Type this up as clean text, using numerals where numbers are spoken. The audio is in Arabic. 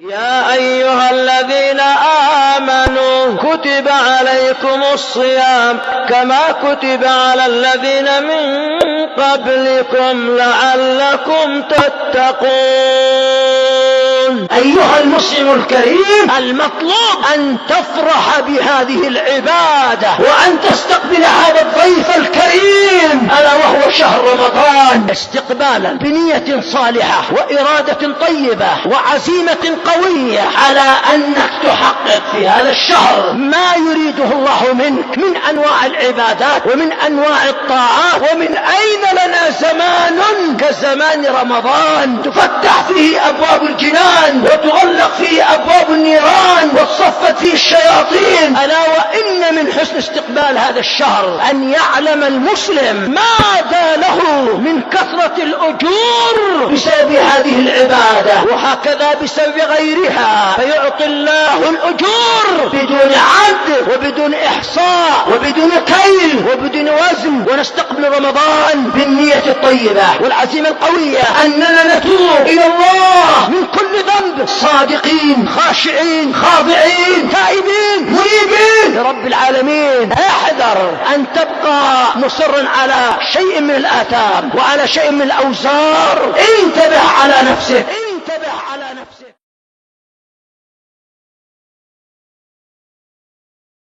يا أيها الذين آمنوا كتب عليكم الصيام كما كتب على الذين من قبلكم لعلكم تتقون. أيها المسلم الكريم، المطلوب أن تفرح بهذه العبادة وأن تستقبل هذا الضيف الكريم ألا وهو شهر رمضان استقبالا بنية صالحة وإرادة طيبة وعزيمة قوية على أنك تحقق في هذا الشهر ما يريده الله منك من أنواع العبادات ومن أنواع الطاعات. ومن أين لنا زمان كزمان رمضان تفتح فيه أبواب الجنان وتغلق فيه أبواب النيران وتصفت فيه الشياطين. ألا وإن من حسن استقبال هذا الشهر أن يعلم المسلم ماذا له من كثرة الأجور بسبب هذه العبادة وهكذا بسبب غيرها، فيعطي الله الأجور بدون عد وبدون إحصاء وبدون كيل وبدون وزن. ونستقبل رمضان بالنية الطيبة والعزيمة القوية أننا نتوب إلى الله من كل ذنب صادقين خاشعين خاضعين تائبين منيبين لرب العالمين. احذر أن تبقى مصرا على شيء من الآثام وعلى شيء من الأوزار. انتبه على نفسك.